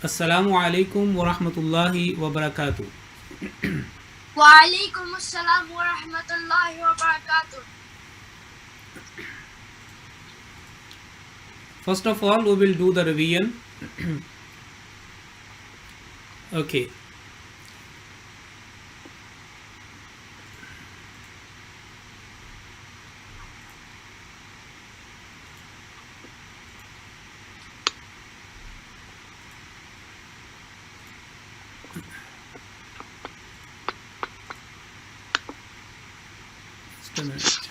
Assalamu alaikum wa rahmatullahi wa barakatuh. وعليكم السلام ورحمة الله وبركاته. First of all, we will do the revision. Okay. Just a minute.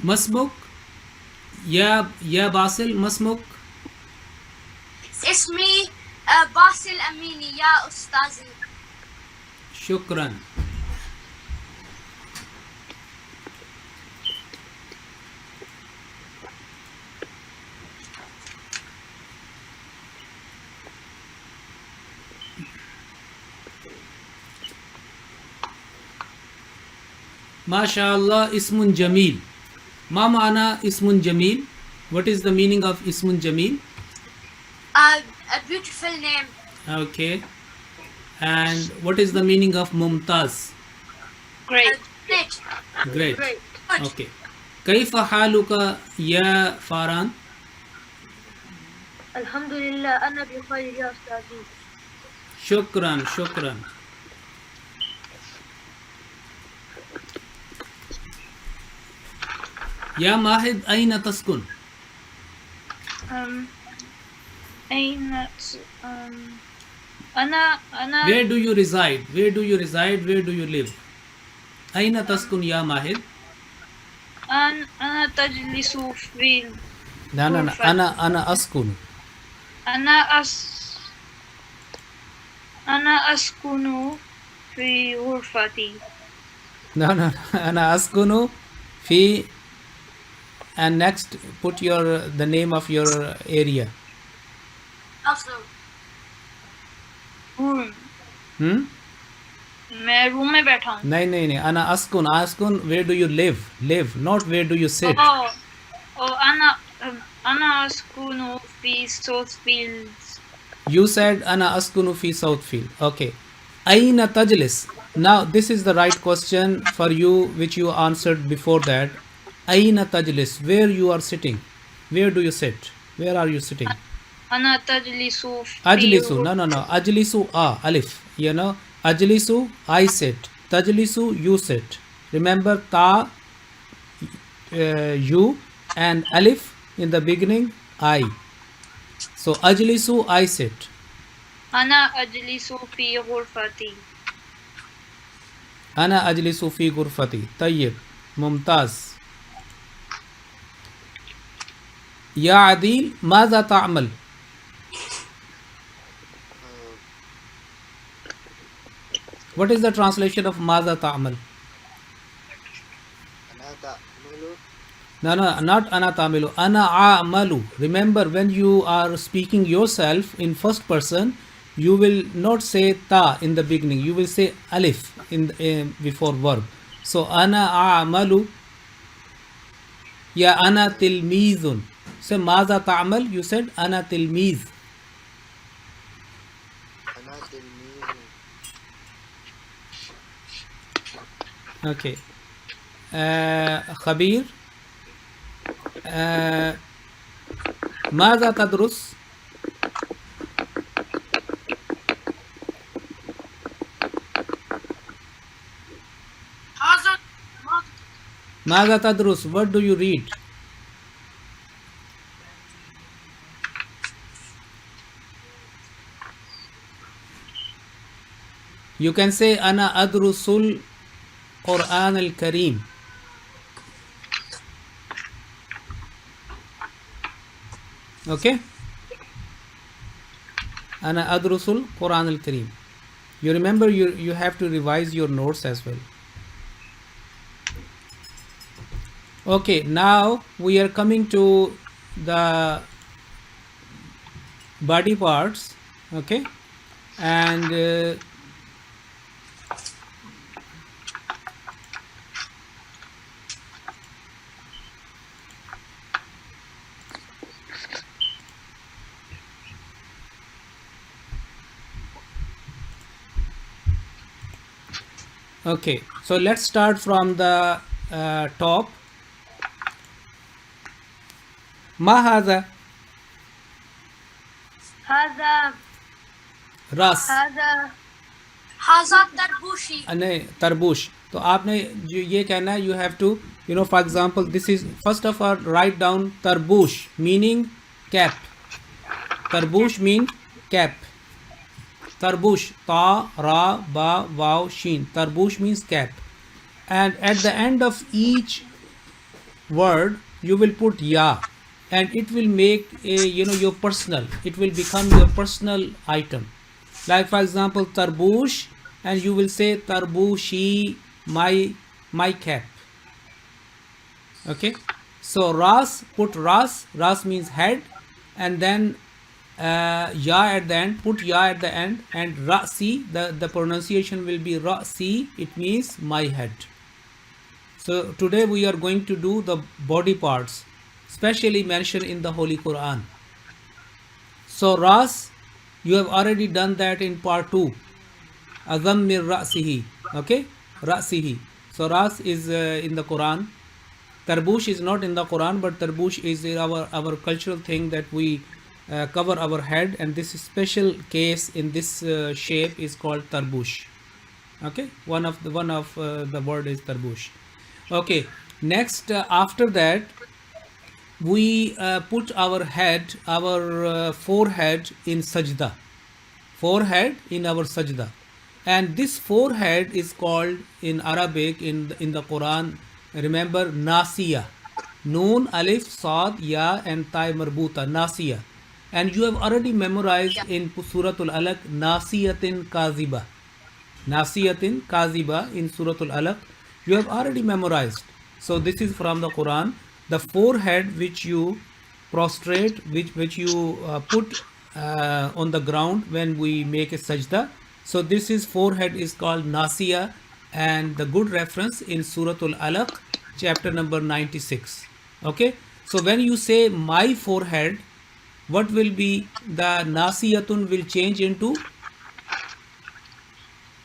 مسمك يا باسل مسمك اسمي باسل أميني يا أستاذي. شكرا. ما شاء الله اسم جميل. ما معنى اسم جميل? What is the meaning of اسم جميل? A beautiful name. Okay. And what is the meaning of ممتاز? Great. Great. Good. Okay. كيف حالك يا فاران؟ الحمد لله أنا بخير يا أستاذي. شكرا شكرا. يا ماهد أين تسكن؟ أين أنا Where do you reside? Where do you reside? Where do you live? أين تسكن يا ماهد؟ أنا تجلس في لا لا لا غرفة. أنا أسكن. أنا أسكن في غرفتي. No, no, أنا أسكن في and next put the name of your area. Also. Room Hmm? मैं room में बैठा हूँ. नहीं أنا أسكن where do you live not where do you sit. أنا أسكن في Southfields. You said أنا أسكن في Southfield. Okay. أين تجلس? Now this is the right question for you which you answered before that. أين تجلس? Where you are sitting? Where do you sit? Where are you sitting? أنا تجلس في أجلس. No. أجلس ألف. You know أجلس I sit. تجلس you sit. Remember ta you and alif in the beginning I. So أجلس I sit. أنا أجلس في غرفتي. أنا أجلس في غرفتي. طيب ممتاز. يا عديل ماذا تعمل؟ What is the translation of ماذا تعمل? No, not أنا تعمل. أنا أعمل. Remember when you are speaking yourself in first person, you will not say ta in the beginning. You will say alif before verb. So أنا أعمل. يا أنا تلميذ. So ماذا تعمل? You said أنا تلميذ. Okay. خبير ماذا تدرس؟ ماذا تدرس? What do you read? You can say أنا أدرس القرآن الكريم. Okay. أنا أدرس القرآن الكريم. You remember you have to revise your notes as well. Okay, now we are coming to the body parts. Okay, and okay, so let's start from the top. ما هذا هذا रस هذا هذا तरबूशी. नहीं तरबूश. तो आपने ये कहना है, you have to, you know, for example, this is first of all write down तरबूश meaning cap. तरबूश mean cap. तरबूश ता रा बा वाव शीन. तरबूश means cap. And at the end of each word you will put ya, and it will make a, you know, your personal, it will become your personal item. Like for example tarbush, and you will say tarbushi, my cap. Okay, so ras, put ras means head, and then ya at the end, put ya at the end, and rasi, the pronunciation will be rasi, it means my head. So today we are going to do the body parts specially mentioned in the Holy Quran. So ras, you have already done that in part 2. Azam mir ra'sihi. Okay, ra'sihi. So ras is in the Quran. Tarbush is not in the Quran, but tarbush is our cultural thing that we cover our head, and this special case in this shape is called tarbush. Okay, one of the word is tarbush. Okay, next after that we put our head, our forehead in sajda. Forehead in our sajda, and this forehead is called in Arabic in the Quran. Remember nasiya, noon, alif, sad, ya, and ta marbuta, nasiya. And you have already memorized in Suratul Alaq nasiyatin kaziba. Nasiyatin kaziba in Suratul Alaq. You have already memorized. So this is from the Quran. The forehead which you prostrate, which you put on the ground when we make a sajda. So this is forehead is called nasiya, and the good reference in Suratul Alaq, chapter number 96. Okay. So when you say my forehead, what will be the nasiyatun will change into?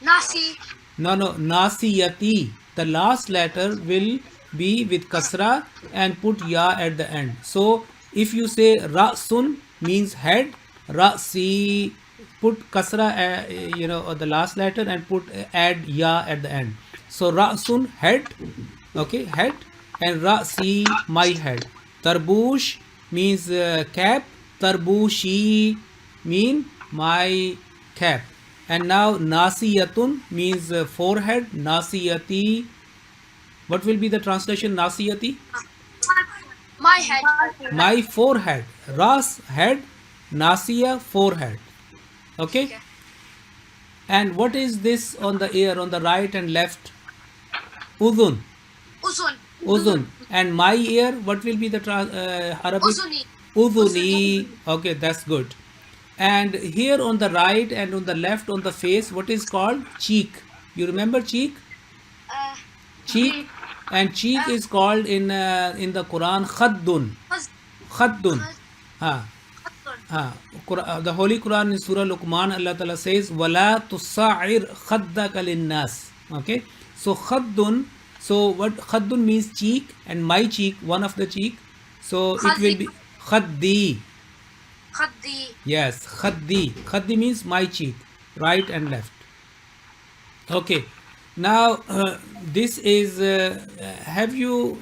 Nasi. No, nasiyati. The last letter will be with kasra and put ya at the end. So if you say ra'sun means head, ra'si, put kasra, you know, the last letter and put add ya at the end. So ra'sun, head, okay, head, and ra'si, my head. Tarbush means cap, tarbushi mean my cap. And now nasiyatun means forehead, nasiyati. What will be the translation? Nasiyati? My head. My forehead. Ras, head, nasiya, forehead. Okay? And what is this on the ear, on the right and left? Udhun. Uzun. Udhun. And my ear, what will be the Arabic? Uzuni. Udhuni. Okay, that's good. And here on the right and on the left on the face, what is called? Cheek. You remember cheek? Cheek. And cheek is called in the Quran khaddun. Khaddun. The Holy Quran in Surah Luqman, Allah Ta'ala says, "Wala tusa'ir khaddaka linnas." Okay. So khaddun. So what khaddun means cheek, and my cheek, one of the cheek. So it will be khaddi. Khaddi. Yes, khaddi. Khaddi means my cheek, right and left. Okay. Now this is. Have you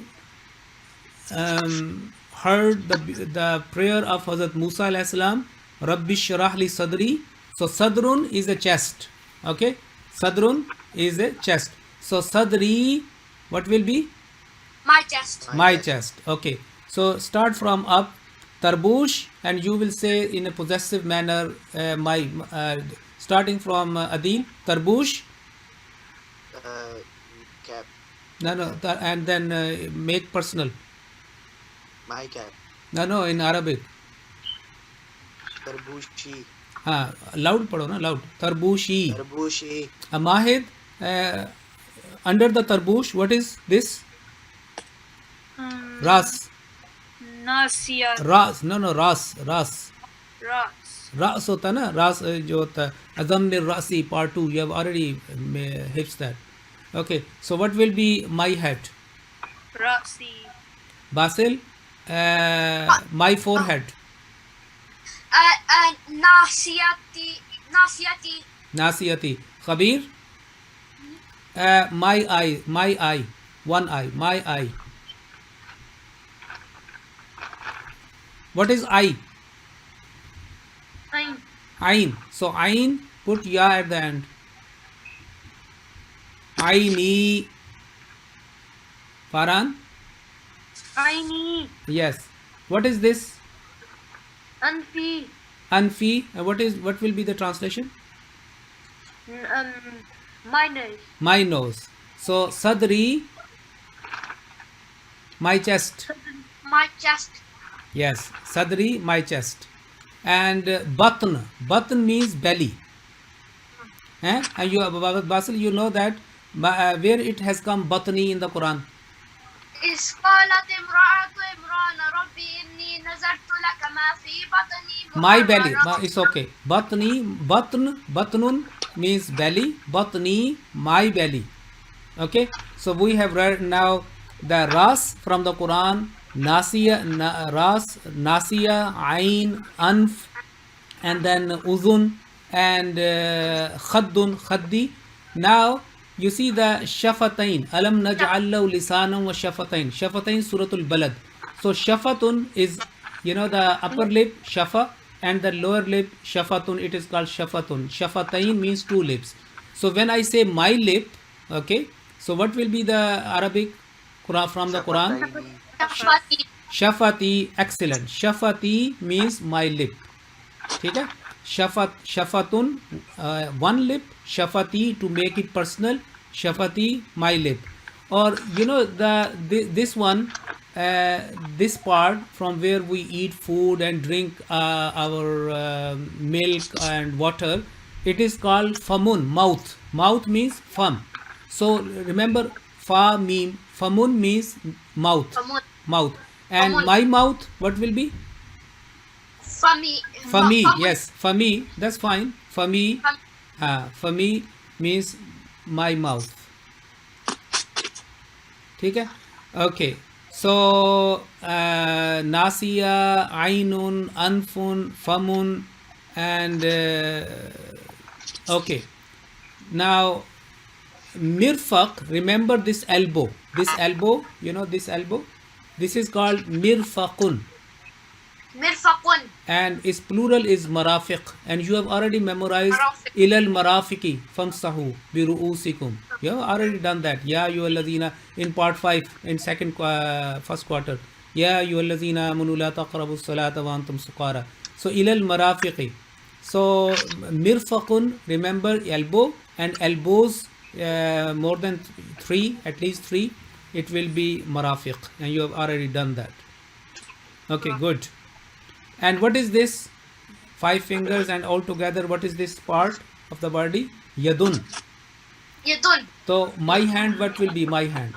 heard the prayer of Hazrat Musa alayhi salam? Rabbi shrah li sadri. So sadrun is a chest. Okay. Sadrun is a chest. So sadri, what will be? My chest. My chest. Okay. So start from up. Tarbush, and you will say in a possessive manner, Starting from Adil. Tarbush. Cap. And then make personal. My cap. No, in Arabic. Tarbushi. Loud पढ़ो ना, loud. Tarbushi. Tarbushi. Mahid, under the tarbush, what is this? Ras. Nasiyat. Ras. No, ras. Ras. Ras होता है ना, ras जो होता है. Azamni Rasi part 2. You have already hits that. Okay. So what will be my head? Rasi. Basil, my forehead. Nasiyati. Nasiyati. Khabir, my eye. One eye. My eye. What is eye? Ain. So ain, put ya at the end. Aini. Farhan? Aini. Yes. What is this? Anfi. Anfi. What will be the translation? My nose. My nose. So sadri, my chest. My chest. Yes. Sadri, my chest. And batn. Batn means belly. And you, Basil, you know that where it has come batni in the Quran. إذ قالت امرأة عمران ربي إني نذرت لك ما في بطني My belly. محررا. It's okay. Batnun means belly. Batni, my belly. Okay. So we have read now the ras from the Quran. Nasiya, ras, nasiya, ain, anf, and then uzun and khaddun, khaddi. Now you see the shafatain. Alam naj'al lahu lisanan wa shafatain. Shafatain, Suratul Balad. So shafatun is, the upper lip, shafa, and the lower lip, shafatun. It is called shafatun. Shafatain means two lips. So when I say my lip, okay, so what will be the Arabic Quran from the Quran? Shafati. Shafati, excellent. Shafati means my lip. ठीक है? Shafatun, one lip. Shafati, to make it personal. Shafati, my lip. Or this one, this part from where we eat food and drink our milk and water, it is called famun, mouth. Mouth means fam. So remember, fa mim. Famun means mouth. Mouth. And Famun. my mouth, what will be? Fami. Fami, yes, Fami, that's fine. Fami, Fami means my mouth. ठीक है? Okay. So Nasiya, Ainun, Anfun, Famun, and okay. Now Mirfaq, remember this elbow. This elbow, this elbow? This is called Mirfaqun. Mirfaqun. And its plural is marafiq, and you have already memorized Marafiq. ilal marafiki famsahu bi ru'usikum. You have already done that. Ya ayyuhalladhina in part 5 in first quarter. Ya ayyuhalladhina amanu la taqrabu salata wa antum suqara. So ilal marafiqi. So mirfaqun, remember elbow, and elbows more than 3, at least 3, it will be marafiq, and you have already done that. Okay, good. And what is this? 5 fingers, and all together, what is this part of the body? Yadun. Yadun. So my hand, what will be my hand?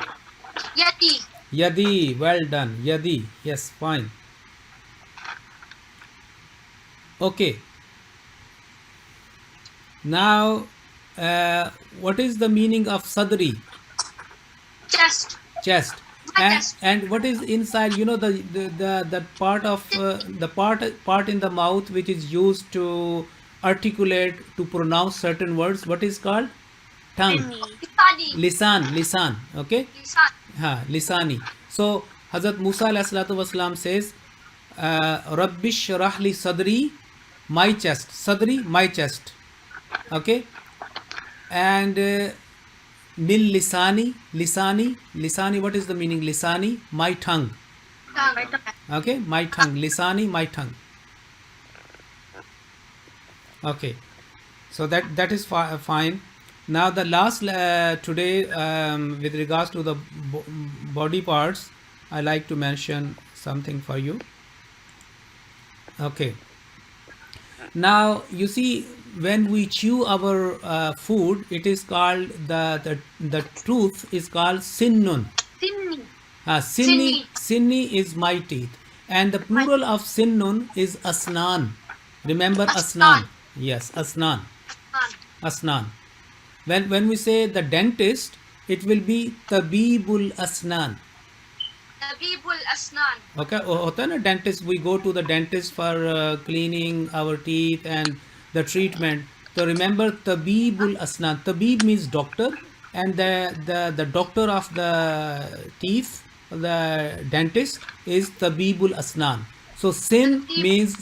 Yadi. Yadi, well done. Yadi, yes, fine. Okay. Now, what is the meaning of sadri? Chest. Chest. My chest. And what is inside? The part of the part in the mouth which is used to articulate, to pronounce certain words. What is called? Tongue. Lisani. Lisan. Okay. Lisan. Lisani. So Hazrat Musa alayhi salatu wasalam says, Rabbish rahli sadri, my chest. Sadri, my chest. Okay. And Mil lisani, what is the meaning? Lisani, my tongue. Okay, my tongue. Lisani, my tongue. Okay. So that is fine. Now the last today with regards to the body parts, I like to mention something for you. Okay. Now you see, when we chew our food, it is called the tooth is called sinnun. Sinni. Sinni, sinni is my teeth, and the plural of sinnun is asnan. Remember asnan? Asnan. Yes, asnan. An. Asnan. When we say the dentist, it will be tabibul asnan. Tabibul Asnan. Okay, होता है ना dentist, we go to the dentist for cleaning our teeth and the treatment. So remember tabibul asnan. Tabib means doctor, and the doctor of the teeth, the dentist, is tabibul asnan. So sin means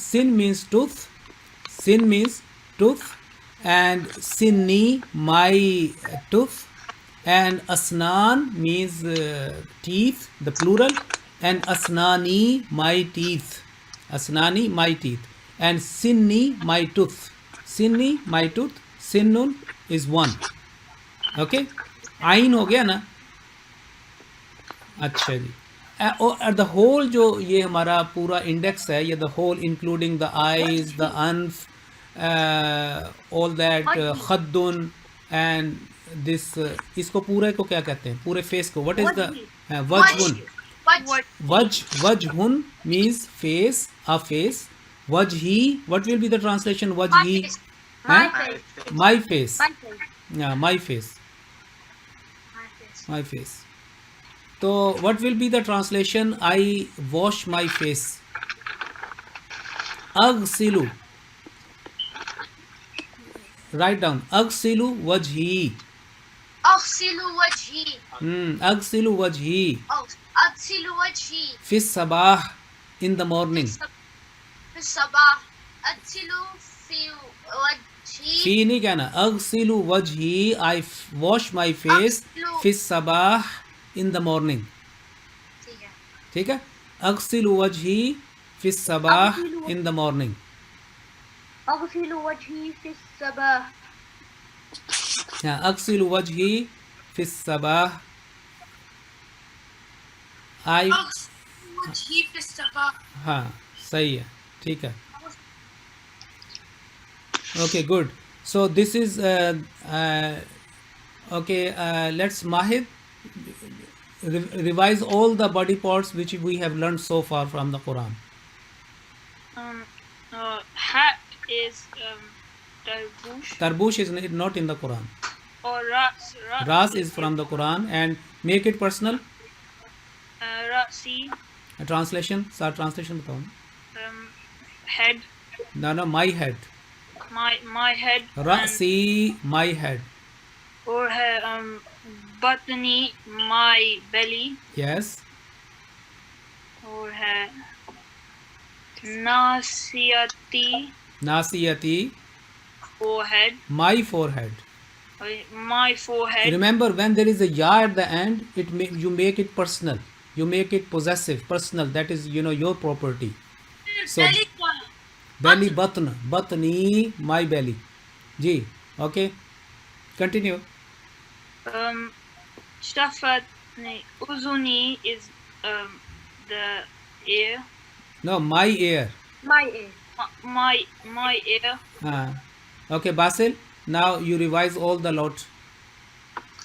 tooth. Sin means tooth, and sinni my tooth, and asnan means teeth, the plural, and asnani my teeth, asnani my teeth, and sinni my tooth, sinni my tooth, sinnun is one. Okay, आइन हो गया ना. अच्छा जी. और the whole जो ये हमारा पूरा इंडेक्स है, ये the whole including the eyes, the enough, all that, खद्दुन एंड दिस, इसको पूरे को क्या कहते हैं, पूरे फेस को? व्हाट इज द वजहुन? वजहुन मींस फेस, अ फेस. वजही, what will be the translation? वजही, My face. My face. My face. Yeah, my face. My face. So what will be the translation? I wash my face. Aghsilu. Write down. Aghsilu wajhi. Aghsilu wajhi. Aghsilu wajhi. Aghsilu wajhi. Fi sabah, in the morning. في الصباح. أغسل في وجهي. Fi नहीं कहना. Aghsilu wajhi. I wash my face. Aghsilu. Fi sabah, in the morning. ठीक है. ठीक है. Aghsilu wajhi. Fi sabah, Aghsilu- in the morning. أغسل وجهي في الصباح. अक्सिल वजही फिस सबह. आई, أغسل وجهي في الصباح. हाँ सही है, ठीक है. Okay, good. So this is okay. Let's Mahid revise all the body parts which we have learned so far from the Quran. Hat is tarbush, Tarbush is not in the Quran. or ras. Ras is from the Quran, and make it personal. Rasi, Translation, sir, translation बताओ. head. No, my head. My head. Rasi, my head. Or batni, my belly. Yes. Or nasiyati, Nasiyati, forehead. my forehead. My forehead. Remember, when there is a ya at the end, you make it personal. You make it possessive, personal. That is, your property. So, belly button, batni, my belly. Ji, okay. Continue. Shafatni, uzuni is the ear. No, my ear. My ear. My ear. Okay, Basil. Now you revise all the lot.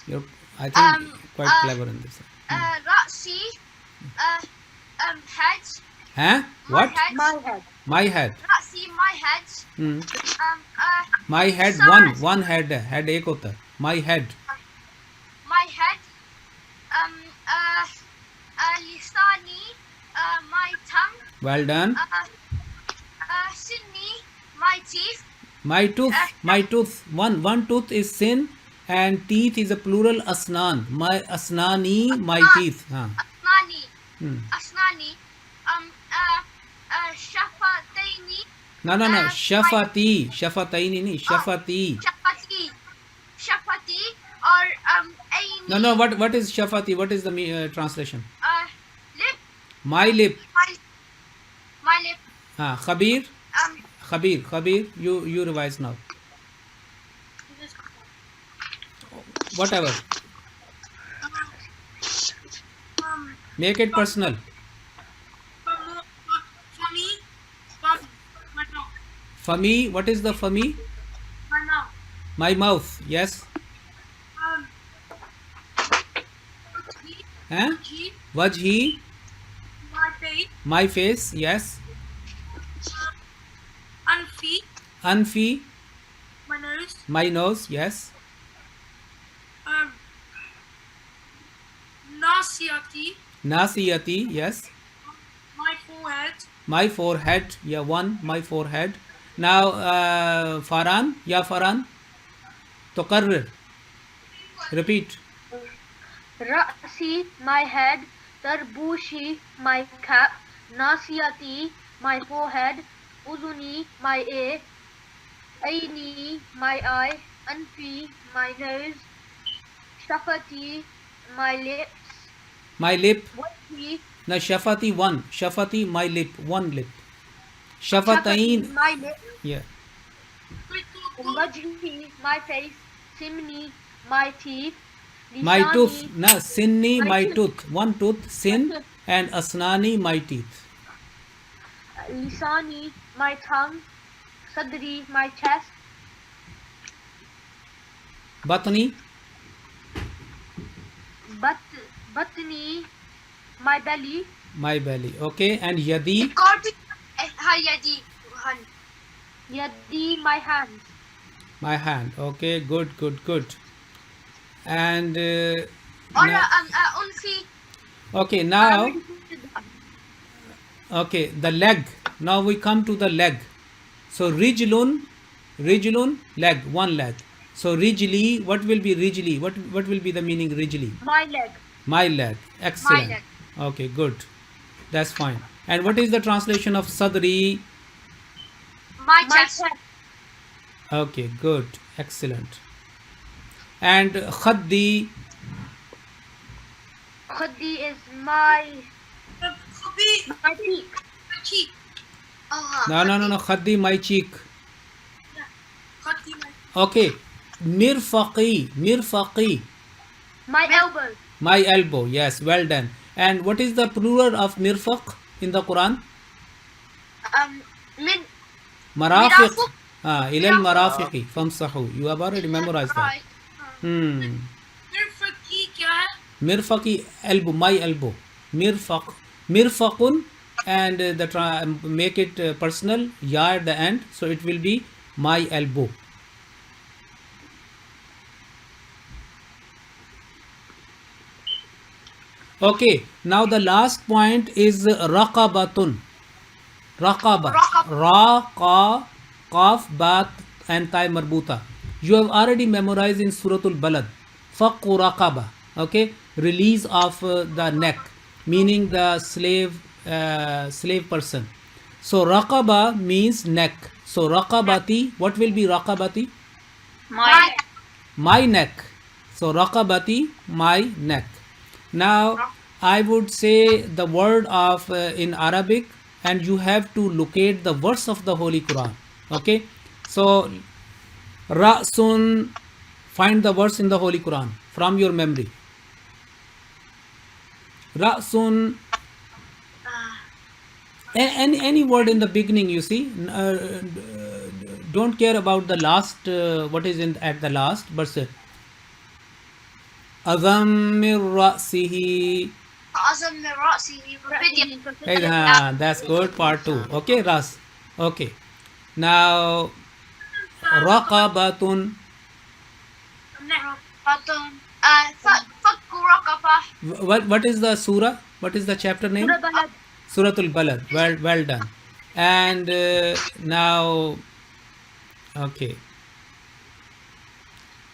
You're, I think, quite clever in this. رأسي. Head. Huh? What? My head. My head. My head. رأسي. My head. My head. Size. One head. Head एक होता है. My head. My head. لساني. My tongue. Well done. سني. My teeth. My tooth. My tooth. One tooth is sin, and teeth is a plural asnan. My asnani. My teeth. हाँ. أسناني. Hmm. أسناني. شفتيني. No. Shafati. Shafataini नहीं. Shafati. شفتي or أيني. No. What is shafati? What is the translation? Lip. My lip. My lip. Khabir. Khabir. You revise now. whatever. Make it personal. Fami, what is the fami? My mouth, yes. Huh? Wajhi, my face, yes. Anfi, my nose, yes. Nasiyati, yes. My forehead, yeah, one, my forehead. Now, Farhan, yeah, Farhan. Tuqarrir. Repeat. رأسي, my head. Tarbushi, my cap. Nasiyati, my forehead. Uzuni, my ear. Aini, my eye. Anfi, my nose. Shafati, my lips. My lip. Wajhi, Now, Shafati, one. Shafati, my lip, one lip. Shafatain, my lips. yeah. Wajhi, my face. Simni, my teeth. My Lisani, tooth. Now, Sinni, my my tooth. tooth. One tooth, sin. And Asnani, my teeth. Lisani, my tongue. Sadri, my chest. Batni, Batni, my belly. my belly. Okay. And Yadi, Hayadi. Yadi, my hands. my hand. Okay. Good, good, good. And Ona Unfi. okay, now, okay, the leg. Now we come to the leg. So rijlun, leg, one leg. So rijli, what will be rijli? What will be the meaning rijli? My leg. My leg. Excellent. leg. Okay, good. That's fine. And what is the translation of sadri? My My chest. chest. Okay, good. Excellent. And khaddi, Khuddi is my cheek. no. Khaddi, my cheek. Okay. Mirfaqi, My elbow. my elbow. Yes, well done. And what is the plural of mirfaq in the Quran? Min. Marafiq. Mirafiq. Ilal marafiqi famsahu. You have already memorized that. Right. Mirfaqi, elbow, my elbow. Mirfaqun, and make it personal, ya at the end, so it will be my elbow. Okay, now the last point is raqabatun. Raqaba. Raqa, qaf, bat, and tai marbuta. You have already memorized in Suratul Balad. Faqu raqaba. Okay, release of the neck, meaning the slave person. So raqaba means neck. So raqabati, what will be raqabati? My My neck. So raqabati, my neck. Now I would say the word of in Arabic, and you have to locate the verse of the Holy Quran. Okay, so ra'sun, find the verse in the Holy Quran from your memory. Ra'sun, any word in the beginning, you see. Don't care about the last, what is in at the last, but say Azam min ra'sihi. Azam min ra'sihi. Hey, that's good. Part 2. Okay, Ras. Okay. Now, raqabatun. Fakku raqabah. What is the surah? What is the chapter name? Surah Balad. Suratul Balad. Well done. And now, okay.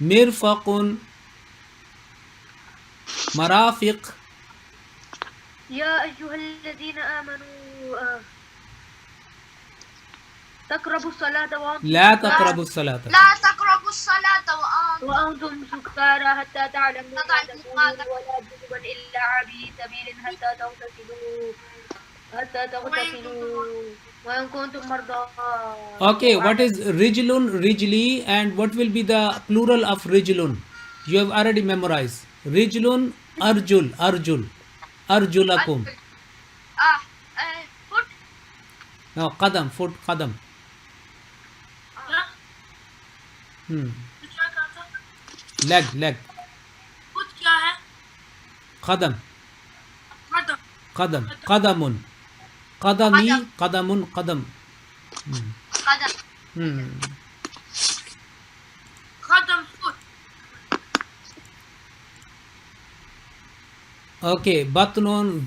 Mirfaqun, marafiq. يا أيها الذين آمنوا تقربوا الصلاة لا تقربوا الصلاة. لا تقربوا الصلاة وأنتم سكارى حتى تعلموا ما تعلموا تقولون ولا جنبا إلا عابري سبيل حتى تغتسلوا وإن كنتم مرضى. Okay, what is rijlun, rijli, and what will be the plural of rijlun? You have already memorized. Rijlun, arjul, arjul, arjulakum. Foot. No, qadam, foot, qadam. Hmm. Leg, leg. Foot क्या है? Qadam, Kadam. qadam, qadamun. Qadami, qadamun, qadam. Qadam. Hmm. Kadam foot. Okay, batnun,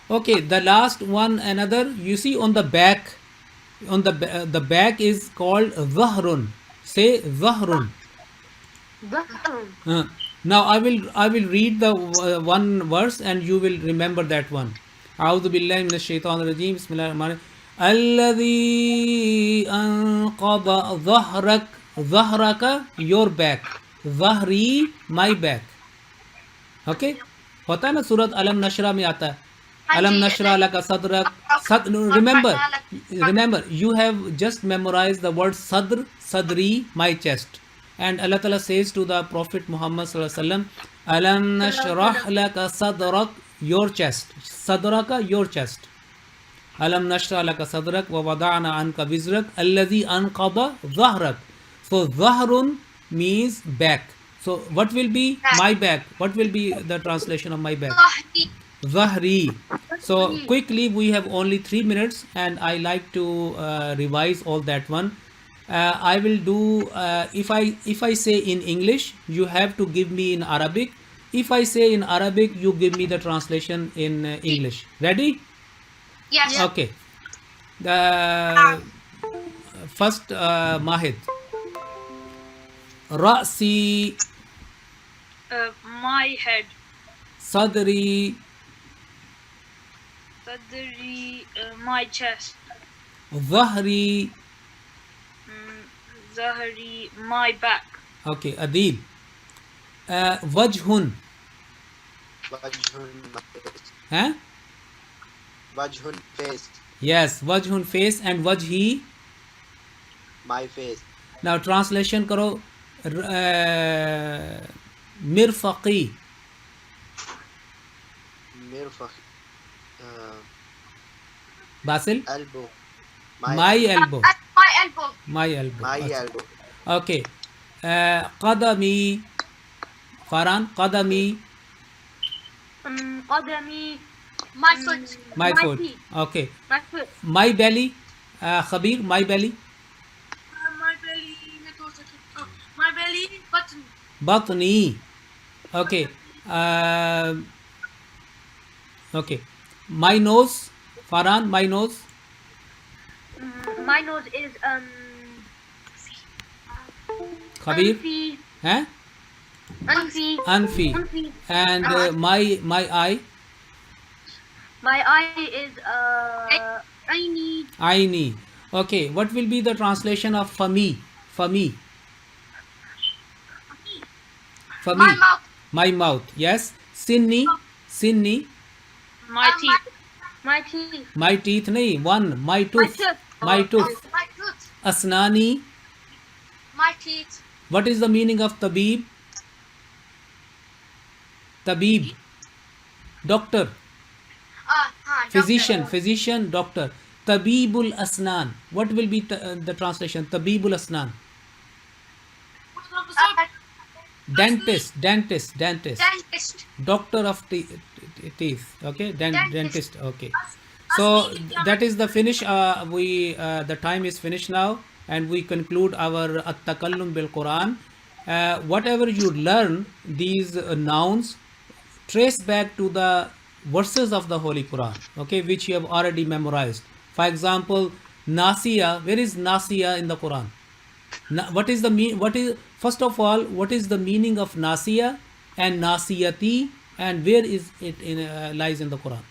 okay, the last one, another, you see on the back, on the back is called zahrun. Say zahrun. ظهر. Now I will read the one verse and you will remember that one. أعوذ بالله من الشيطان الرجيم بسم الله الرحمن الرحيم الذي أنقض ظهرك your back, ظهري my back. Okay, होता है ना सूरत अलम नशरा में आता है अलम नशरा लका सदरक. Remember you have just memorized the word sadr, sadri, my chest. And Allah Ta'ala says to the Prophet Muhammad Sallallahu Alaihi Wasallam, Alam nashrah laka sadrak, your chest. Sadraka, your chest. Alam nashrah laka sadrak wa wada'na anka wizrak alladhi anqada dhahrak. So dhahrun means back. So what will be my back? What will be the translation of my back? Zahri. Zahri. So quickly, we have only 3 minutes and I like to revise all that one. I will do if I say in English, you have to give me in Arabic. If I say in Arabic, you give me the translation in English. Ready? Yes. Okay. The first Mahid. Ra'si, My head. Sadri, Sadri, my chest. Zahri. Zahri, my back. Okay, Adil. Wajhun. Wajhun, my face. Huh? Wajhun, face. Yes, wajhun face and wajhi. My face. Now translation karo. Mirfaqi. Mirfaq. Basil. Elbow. My elbow. At my elbow. My elbow. My Okay. elbow. Okay. Qadami. Farhan. Qadami. قدمي. My foot. My My foot. feet. Okay. My foot. My belly. Khabir. My belly. My belly. My belly. Button. Batni. Okay. Okay. My nose. Farhan. My nose. My nose is Khabir. Anfi. Huh? Anfi. Anfi. Anfi. And my eye. My eye is Aini. Aini. Okay. What will be the translation of fami? Fami. Fami. My mouth. My mouth. Yes. Sinni. Sinni. My teeth. My teeth. My teeth. Nahi. One. My My tooth. tooth. My tooth. My tooth. Asnani. My teeth. What is the meaning of tabib? Tabib. Doctor. Physician. Doctor. Physician. Doctor. Tabibul asnan. What will be the translation? Tabibul asnan. Dentist. Dentist. Dentist. Dentist. Doctor of teeth. Okay. Dentist. Dentist. Okay. So that is the finish. The time is finished now, and we conclude our at-takallum bil Quran. Whatever you learn, these nouns, trace back to the verses of the Holy Quran. Okay, which you have already memorized. For example, Nasiya. Where is Nasiya in the Quran? What is the first of all, what is the meaning of Nasiya and Nasiyati, and where is it lies in the Quran?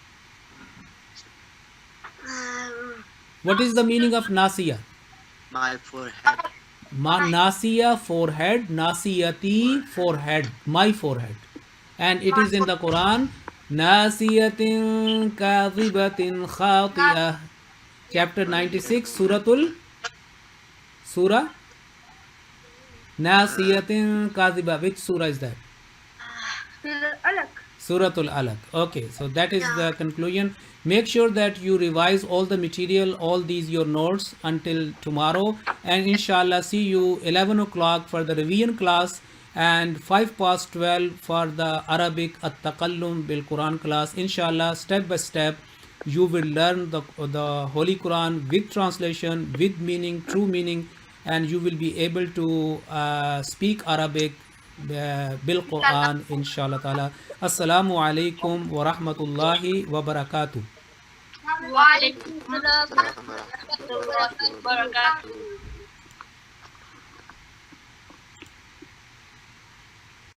What is the meaning of Nasiya? My forehead. Nasiya, forehead. Nasiyati, forehead. My forehead. And it is in the Quran. Nasiyatin kadhibatin khatiyah. Chapter 96, Surah Nasiyatin kadhiba. Which surah is that? Alaq. Suratul Alaq. Okay, so that is the conclusion. Make sure that you revise all the material, all these your notes until tomorrow, and inshallah see you 11 o'clock for the revision class and 5 past 12 for the Arabic at-Taqallum bil Quran class. Inshallah, step by step you will learn the Holy Quran with translation, with meaning, true meaning, and you will be able to speak Arabic bil Quran inshallah ta'ala. Assalamu alaikum wa rahmatullahi wa barakatuh. Wa alaikum salam. Barakatuh.